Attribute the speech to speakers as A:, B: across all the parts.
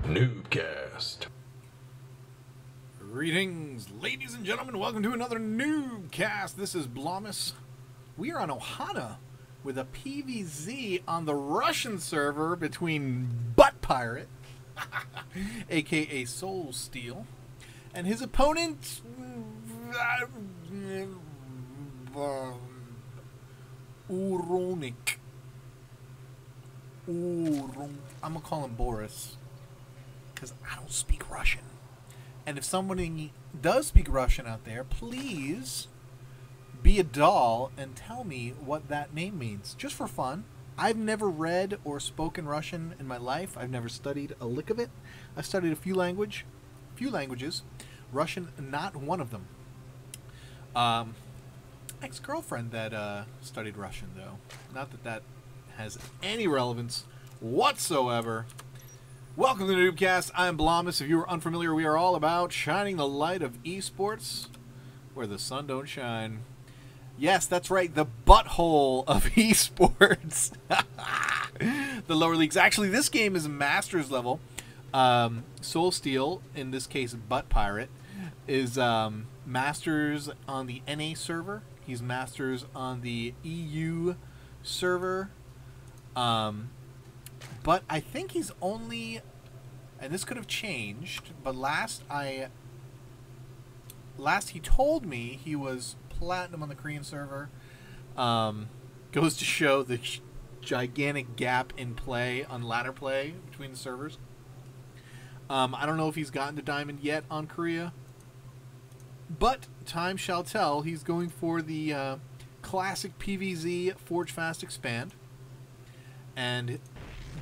A: NuubCast.
B: Greetings, ladies and gentlemen. Welcome to another NuubCast. This is Boris. We are on Ohana with a PvZ on the Russian server between ButtPirate, aka Soul Steel, and his opponent, Uronik. I'm gonna call him Boris because I don't speak Russian. And if somebody does speak Russian out there, please be a doll and tell me what that name means, just for fun. I've never read or spoken Russian in my life. I've never studied a lick of it. I've studied a few languages. Russian, not one of them. Ex-girlfriend that studied Russian, though. Not that that has any relevance whatsoever. Welcome to the NuubCast. I'm Boris. If you are unfamiliar, we are all about shining the light of esports where the sun don't shine. Yes, that's right, the butthole of esports. The lower leagues. Actually, this game is Masters level. Soul Steel, in this case ButtPirate, is Masters on the NA server. He's Masters on the EU server. But I think he's only, and this could have changed, but last he told me he was platinum on the Korean server. Goes to show the gigantic gap in play, on ladder play, between the servers. I don't know if he's gotten to Diamond yet on Korea, but time shall tell. He's going for the classic PvZ Forge Fast Expand, and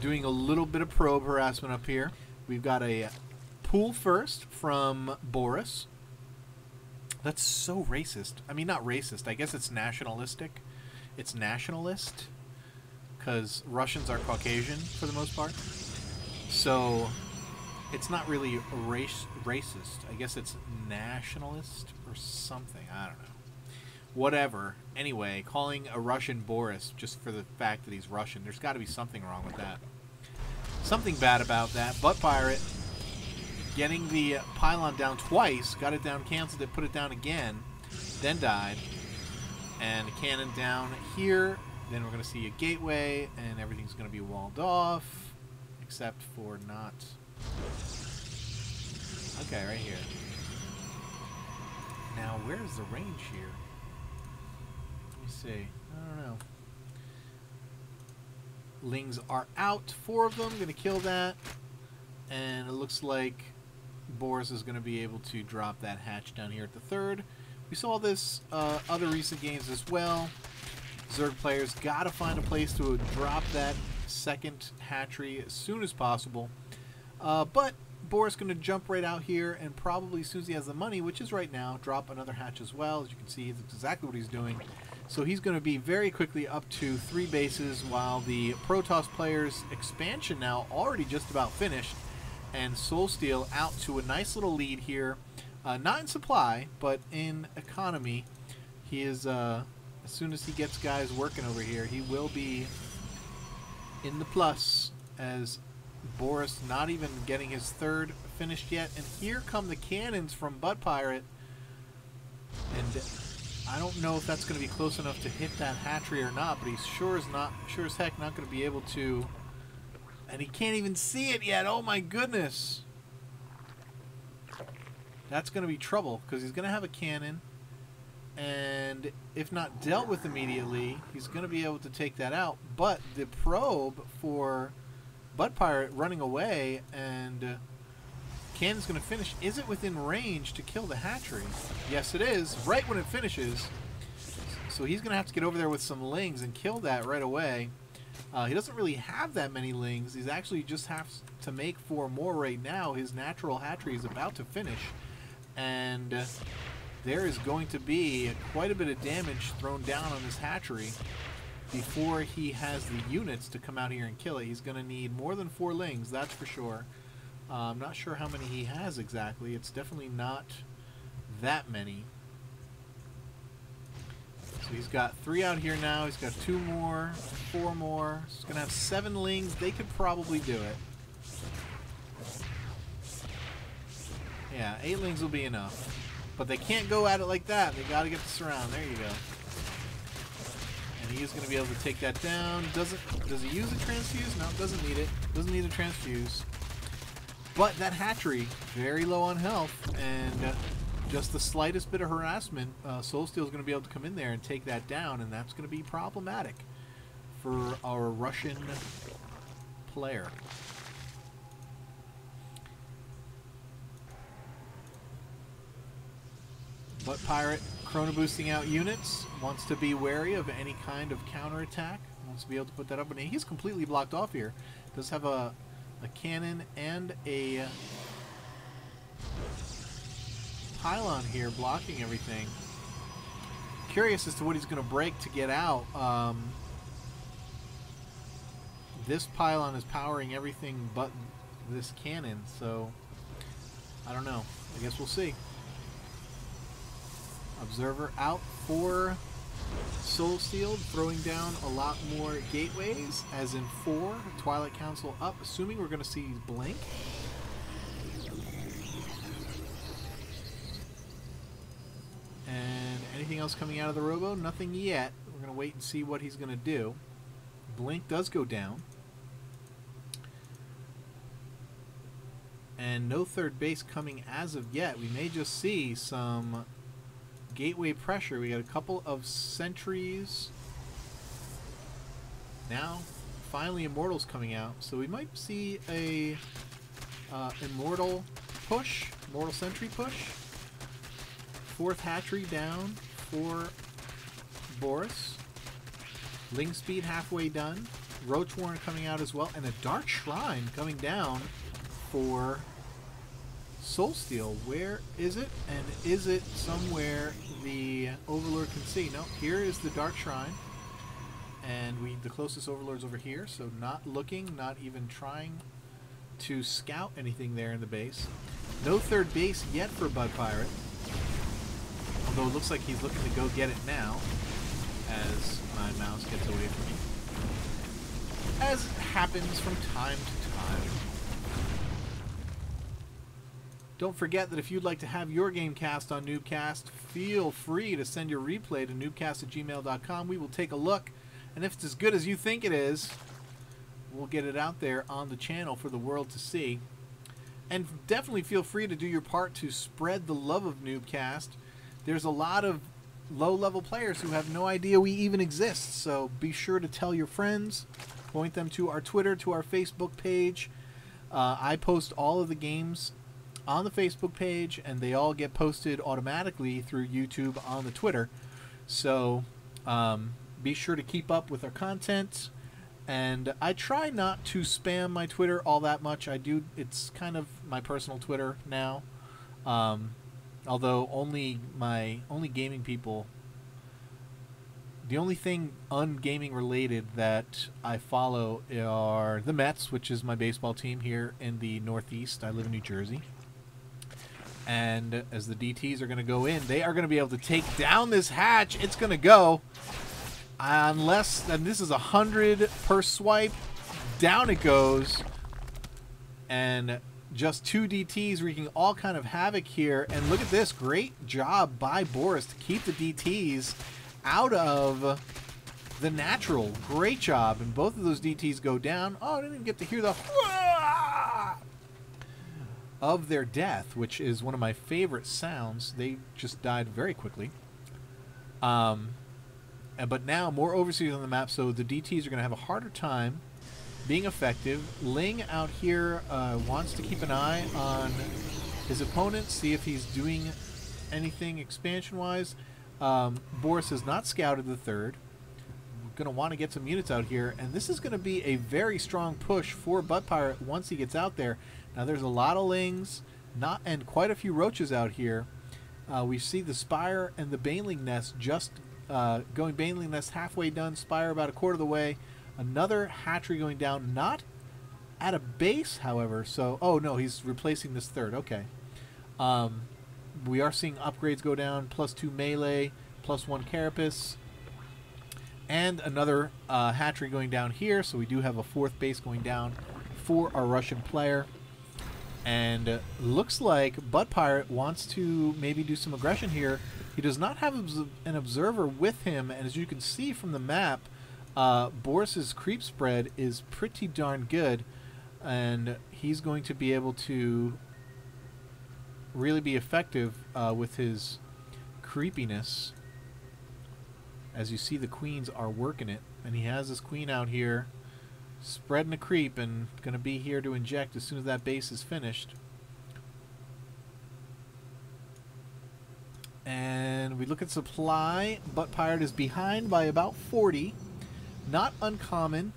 B: doing a little bit of probe harassment up here. We've got a pool first from Boris. That's so racist. I mean, not racist. I guess it's nationalistic. It's nationalist, because Russians are Caucasian for the most part. So it's not really racist. I guess it's nationalist or something. I don't know. Whatever. Anyway, calling a Russian Boris just for the fact that he's Russian, there's got to be something wrong with that. Something bad about that. ButtPirate getting the pylon down twice, got it down, canceled it, put it down again, then died. And a cannon down here. Then we're going to see a gateway, and everything's going to be walled off, except for not. Okay, right here. Now, where's the range here? Let me see. I don't know. Lings are out. 4 of them. Going to kill that. And it looks like Boris is going to be able to drop that hatch down here at the 3rd. We saw this other recent games as well. Zerg players got to find a place to drop that 2nd hatchery as soon as possible. But Boris going to jump right out here and probably, as soon as he has the money, which is right now, drop another hatch as well. As you can see, it's exactly what he's doing. So he's going to be very quickly up to 3 bases, while the Protoss players' expansion now already just about finished, and Soul Steel out to a nice little lead here. Not in supply, but in economy. He is, as soon as he gets guys working over here, he will be in the plus, as Boris not even getting his 3rd finished yet. And here come the cannons from ButtPirate, and I don't know if that's going to be close enough to hit that hatchery or not, but he's sure as heck not going to be able to. And he can't even see it yet. Oh my goodness. That's going to be trouble, because he's going to have a cannon, and if not dealt with immediately, he's going to be able to take that out. But the probe for ButtPirate running away, and cannon's going to finish. Is it within range to kill the hatchery? Yes, it is. Right when it finishes. So he's going to have to get over there with some lings and kill that right away. He doesn't really have that many lings. He's actually just has to make 4 more right now. His natural hatchery is about to finish. And there is going to be quite a bit of damage thrown down on this hatchery before he has the units to come out here and kill it. He's going to need more than 4 lings, that's for sure. I'm not sure how many he has exactly. It's definitely not that many. So he's got 3 out here now. He's got 2 more, 4 more. He's going to have 7 lings. They could probably do it. Yeah, 8 will be enough. But they can't go at it like that. They got to get the surround. There you go. And he is going to be able to take that down. Does he use a transfuse? No, doesn't need it. Doesn't need a transfuse. But that hatchery, very low on health, and just the slightest bit of harassment, Soulsteel is going to be able to come in there and take that down, and that's going to be problematic for our Russian player. ButtPirate chrono boosting out units, wants to be wary of any kind of counterattack, wants to be able to put that up, and he's completely blocked off here. Does have a cannon and a pylon here blocking everything. Curious as to what he's going to break to get out. This pylon is powering everything but this cannon, so I don't know. I guess we'll see. Observer out for Soulsteel, throwing down a lot more gateways, as in 4. Twilight Council up, assuming we're going to see Blink. And anything else coming out of the Robo? Nothing yet. We're going to wait and see what he's going to do. Blink does go down. And no third base coming as of yet. We may just see some gateway pressure. We got a couple of sentries. Now, finally, Immortals coming out. So we might see a Immortal push, Immortal Sentry push. 4th hatchery down for Boris. Ling Speed halfway done. Roach Warren coming out as well. And a Dark Shrine coming down for Soulsteel. Where is it? And is it somewhere the Overlord can see? No, here is the Dark Shrine. And the closest Overlord's over here, so not looking, not even trying to scout anything there in the base. No third base yet for ButtPirate. Although it looks like he's looking to go get it now, as my mouse gets away from me. As happens from time to time. Don't forget that if you'd like to have your game cast on NuubCast, feel free to send your replay to noobcast@gmail.com. We will take a look, and if it's as good as you think it is, we'll get it out there on the channel for the world to see. And definitely feel free to do your part to spread the love of NuubCast. There's a lot of low-level players who have no idea we even exist, so be sure to tell your friends, point them to our Twitter, to our Facebook page. I post all of the games on the Facebook page, and they all get posted automatically through YouTube on the Twitter. So be sure to keep up with our content. And I try not to spam my Twitter all that much. I do. It's kind of my personal Twitter now. Although only gaming people. The only thing ungaming related that I follow are the Mets, which is my baseball team here in the Northeast. I live in New Jersey. And as the DTs are going to go in, they are going to be able to take down this hatch. It's going to go. Unless, and this is 100 per swipe. Down it goes. And just 2 DTs wreaking all kind of havoc here. And look at this. Great job by Boris to keep the DTs out of the natural. Great job. And both of those DTs go down. Oh, I didn't even get to hear the of their death, which is one of my favorite sounds. They just died very quickly. But now more overseers on the map, so the DTs are going to have a harder time being effective. Ling out here wants to keep an eye on his opponent, see if he's doing anything expansion-wise. Boris has not scouted the third. We're going to want to get some units out here, and this is going to be a very strong push for ButtPirate once he gets out there. Now there's a lot of Lings, and quite a few Roaches out here. We see the Spire and the Baneling Nest just going Baneling Nest halfway done, Spire about a quarter of the way. Another hatchery going down, not at a base, however. So, oh no, he's replacing this third. Okay. We are seeing upgrades go down, +2 melee, +1 carapace. And another hatchery going down here, so we do have a 4th base going down for our Russian player. And looks like ButtPirate wants to maybe do some aggression here. He does not have an observer with him, and as you can see from the map, Boris's creep spread is pretty darn good, and he's going to be able to really be effective with his creepiness. As you see, the queens are working it, and he has his queen out here spreading a creep and going to be here to inject as soon as that base is finished. And we look at supply. ButtPirate is behind by about 40. Not uncommon.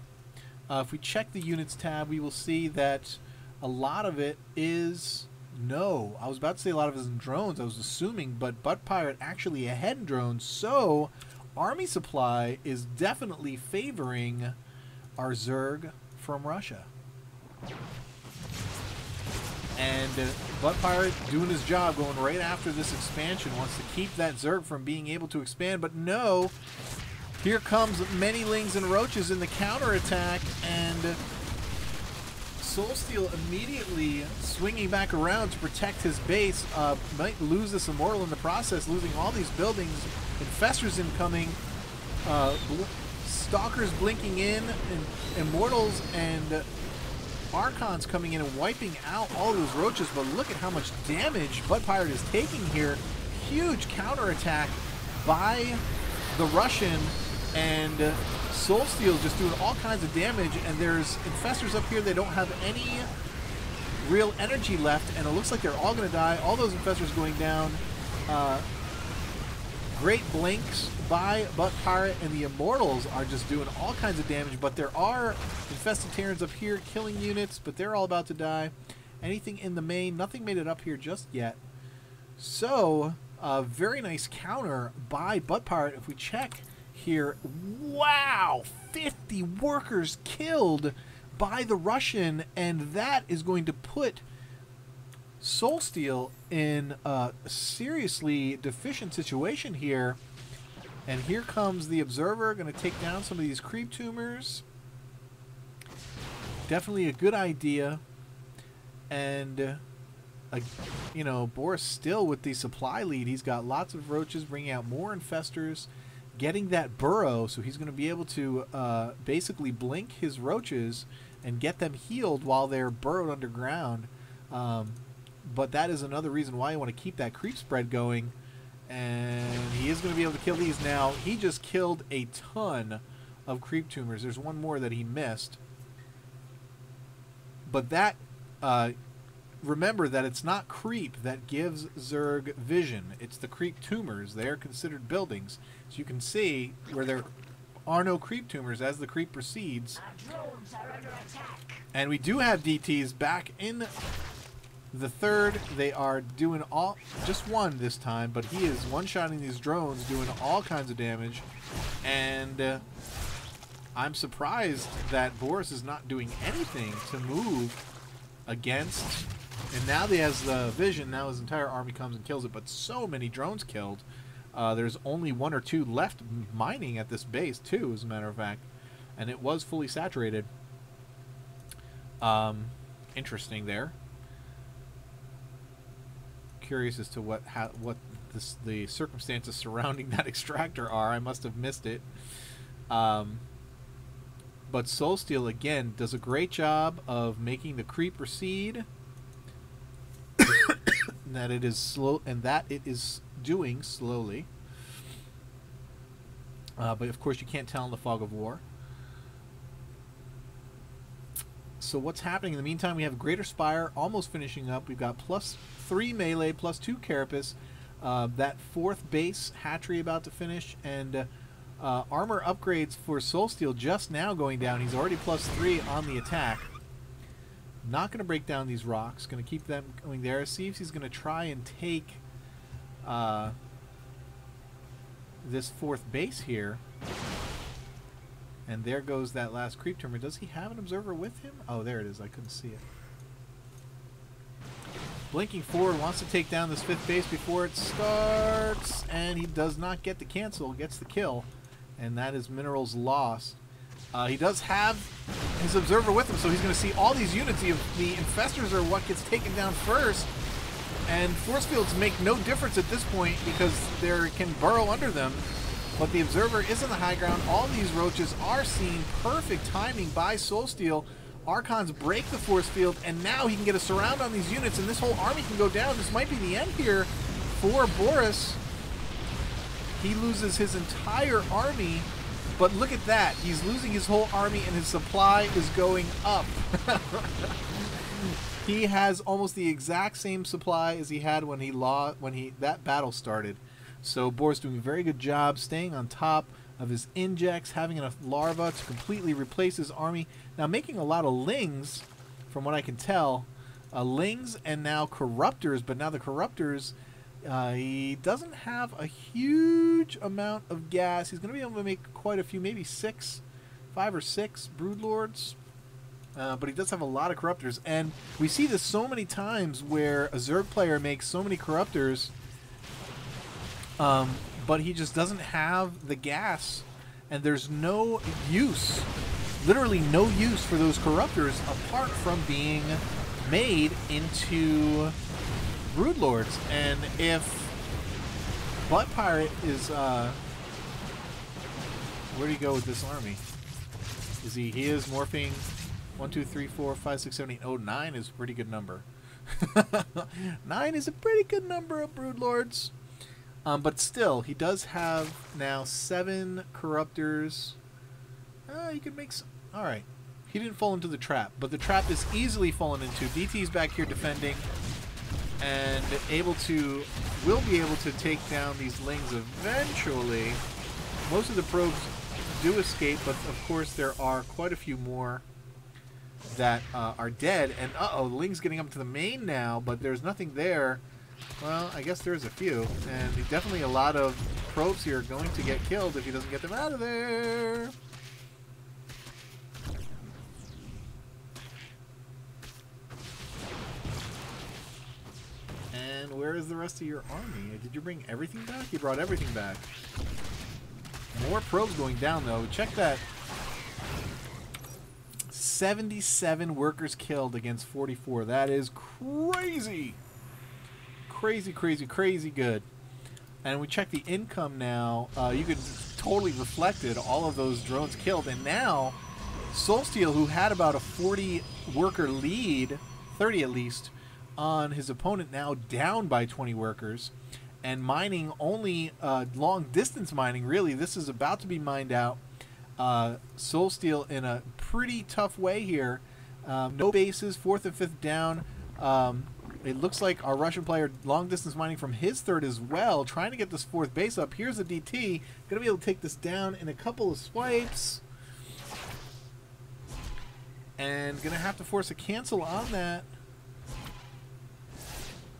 B: If we check the units tab, we will see that a lot of it is... No, I was about to say a lot of it is in drones, I was assuming, but ButtPirate actually ahead in drones, so army supply is definitely favoring our Zerg from Russia. And ButtPirate doing his job, going right after this expansion, wants to keep that Zerg from being able to expand, but no, here comes many Lings and Roaches in the counterattack, and Soulsteel immediately swinging back around to protect his base, might lose this Immortal in the process, losing all these buildings. Infestors incoming, Stalkers blinking in, and Immortals and Archons coming in and wiping out all those Roaches, but look at how much damage ButtPirate is taking here. Huge counterattack by the Russian, and Soulsteel just doing all kinds of damage, and there's Infestors up here. They don't have any real energy left, and it looks like they're all going to die. All those Infestors going down. Great blinks by ButtPirate, and the Immortals are just doing all kinds of damage, but there are Infested Terrans up here killing units, but they're all about to die. Anything in the main? Nothing made it up here just yet. So, a very nice counter by ButtPirate. If we check here, wow, 50 workers killed by the Russian, and that is going to put Soulsteel in a seriously deficient situation here. And here comes the Observer, going to take down some of these creep tumors. Definitely a good idea. And you know, Boris still with the supply lead. He's got lots of Roaches, bringing out more Infestors, getting that burrow, so he's going to be able to basically blink his Roaches and get them healed while they're burrowed underground. But that is another reason why you want to keep that creep spread going. And he is going to be able to kill these now. He just killed a ton of creep tumors. There's one more that he missed. But that, remember that it's not creep that gives Zerg vision. It's the creep tumors. They are considered buildings. So you can see where there are no creep tumors as the creep proceeds.
A: Our drones are under attack.
B: And we do have DTs back in the third. They are doing just one this time, but he is one-shotting these drones, doing all kinds of damage. And I'm surprised that Boris is not doing anything to move against. And now that he has the vision, now his entire army comes and kills it, but so many drones killed. There's only one or two left mining at this base, too, as a matter of fact. And it was fully saturated. Interesting there. Curious as to what the circumstances surrounding that extractor are. I must have missed it. But Soulsteel again does a great job of making the creep recede. That it is slow, and that it is doing slowly. But of course you can't tell in the fog of war. So what's happening in the meantime? We have Greater Spire almost finishing up. We've got +3 melee, +2 carapace. That fourth base hatchery about to finish, and armor upgrades for Soulsteel just now going down. He's already +3 on the attack. Not going to break down these rocks. Going to keep them going there. See if he's going to try and take this fourth base here. And there goes that last creep tumor. Does he have an observer with him? Oh, there it is. I couldn't see it. Blinking forward, wants to take down this fifth base before it starts. And he does not get the cancel, gets the kill. And that is minerals lost. He does have his observer with him, so he's going to see all these units. The infestors are what gets taken down first, and force fields make no difference at this point because they can burrow under them. But the observer is on the high ground. All these roaches are seen. Perfect timing by Soulsteel. Archons break the force field, and now he can get a surround on these units, and this whole army can go down. This might be the end here for Boris. He loses his entire army, but look at that. He's losing his whole army, and his supply is going up. He has almost the exact same supply as he had when that battle started. So Boris doing a very good job staying on top of his injects, having enough larvae to completely replace his army. Now making a lot of lings, from what I can tell. Lings and now corruptors, but now the corruptors, he doesn't have a huge amount of gas. He's going to be able to make quite a few, maybe 5 or 6 broodlords. But he does have a lot of corruptors. And we see this so many times where a Zerg player makes so many corruptors, but he just doesn't have the gas, and there's no use, literally no use for those corruptors apart from being made into broodlords. And if ButtPirate is where do you go with this army? Is he is morphing 1, 2, 3, 4, 5, 6, 7, 8. Oh, 9 is a pretty good number. 9 is a pretty good number of broodlords. But still, he does have now 7 corruptors. You could make some. Alright. He didn't fall into the trap, but the trap is easily fallen into. DT's back here defending, and will be able to take down these lings eventually. Most of the probes do escape, but of course there are quite a few more that are dead. And the ling's getting up to the main now, but there's nothing there. Well, I guess there's a few, and definitely a lot of probes here are going to get killed if he doesn't get them out of there. And where is the rest of your army? Did you bring everything back? You brought everything back. More probes going down, though. Check that. 77 workers killed against 44. That is crazy. Crazy, crazy, crazy good. And we check the income now. You can totally reflect it. All of those drones killed. And now, Soulsteel, who had about a 40 worker lead, 30 at least, on his opponent, now down by 20 workers. And mining only long distance mining, really. This is about to be mined out. Soulsteel in a pretty tough way here. No bases, 4th and 5th down. It looks like our Russian player long distance mining from his 3rd as well, trying to get this 4th base up. Here's the DT, gonna be able to take this down in a couple of swipes, and gonna have to force a cancel on that.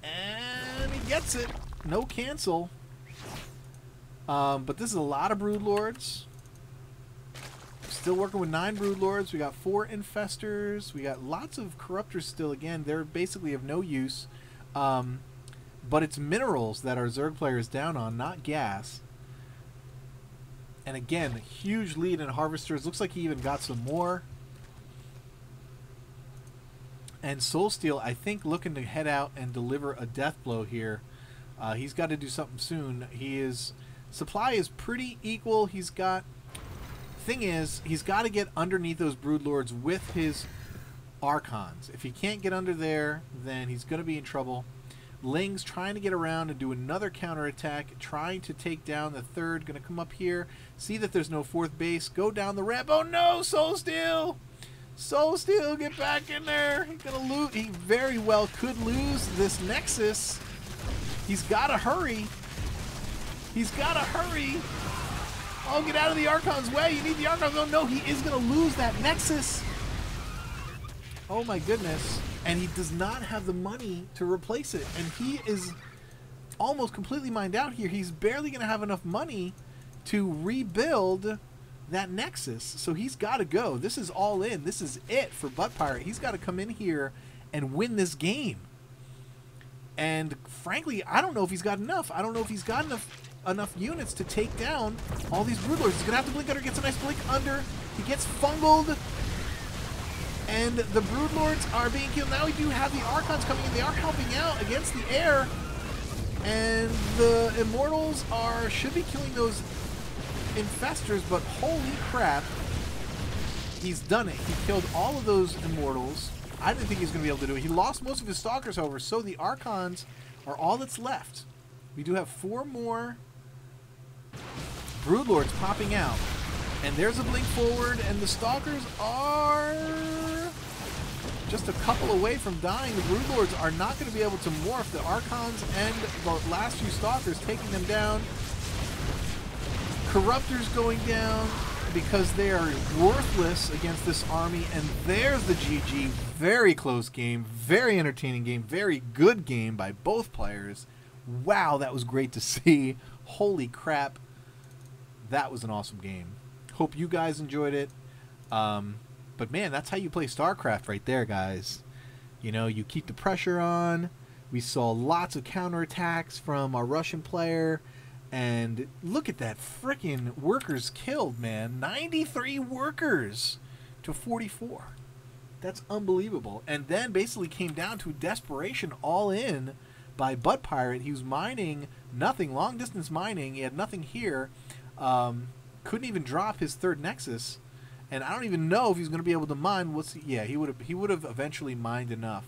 B: And he gets it. No cancel. But this is a lot of broodlords. Still working with 9 broodlords. We got 4 infestors. We got lots of corruptors still. Again, they're basically of no use. But it's minerals that our Zerg player is down on, not gas. And again, a huge lead in harvesters. Looks like he even got some more. And Soulsteel, I think, looking to head out and deliver a death blow here. He's got to do something soon. Supply is pretty equal. He's got... Thing is, he's got to get underneath those broodlords with his Archons. If he can't get under there, then he's going to be in trouble. Ling's trying to get around and do another counterattack, trying to take down the 3rd. Going to come up here, see that there's no 4th base, go down the ramp. Oh no, Soulsteel! Soulsteel, get back in there. He's going to lose. He very well could lose this Nexus. He's got to hurry. He's got to hurry. Oh, get out of the Archon's way. You need the Archons. Oh, no, he is going to lose that Nexus. Oh, my goodness. And he does not have the money to replace it. And he is almost completely mined out here. He's barely going to have enough money to rebuild that Nexus. So he's got to go. This is all in. This is it for ButtPirate. He's got to come in here and win this game. And frankly, I don't know if he's got enough. I don't know if he's got enough units to take down all these broodlords. He's gonna have to blink under, gets a nice blink under, He gets fungled. And the Broodlords are being killed. Now we do have the Archons coming in. They are helping out against the air. And the Immortals should be killing those Infestors, but holy crap. He's done it. He killed all of those Immortals. I didn't think he was going to be able to do it. He lost most of his Stalkers, however, so the Archons are all that's left. We do have 4 more Broodlords popping out. And there's a blink forward, and the Stalkers are just a couple away from dying. The Broodlords are not going to be able to morph. The Archons and the last few Stalkers taking them down. Corruptors going down because they are worthless against this army. And there's the GG. Very close game. Very entertaining game. Very good game by both players. Wow, that was great to see. Holy crap. That was an awesome game. Hope you guys enjoyed it. But man, that's how you play StarCraft right there, guys. You know, you keep the pressure on. We saw lots of counterattacks from our Russian player. And look at that frickin' workers killed, man. 93 workers to 44. That's unbelievable. And then basically came down to desperation all in by ButtPirate. He was mining nothing, long distance mining. He had nothing here. Couldn't even drop his 3rd Nexus. And I don't even know if he's going to be able to mine. Yeah, he would have eventually mined enough,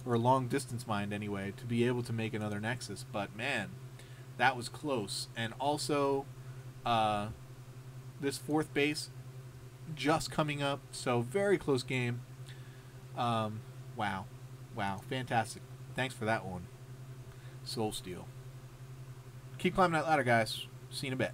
B: or long distance mined anyway, to be able to make another Nexus. But man, that was close. And also, this 4th base just coming up, so very close game. Wow, fantastic. Thanks for that one, Soul Steel. Keep climbing that ladder, guys. See you in a bit.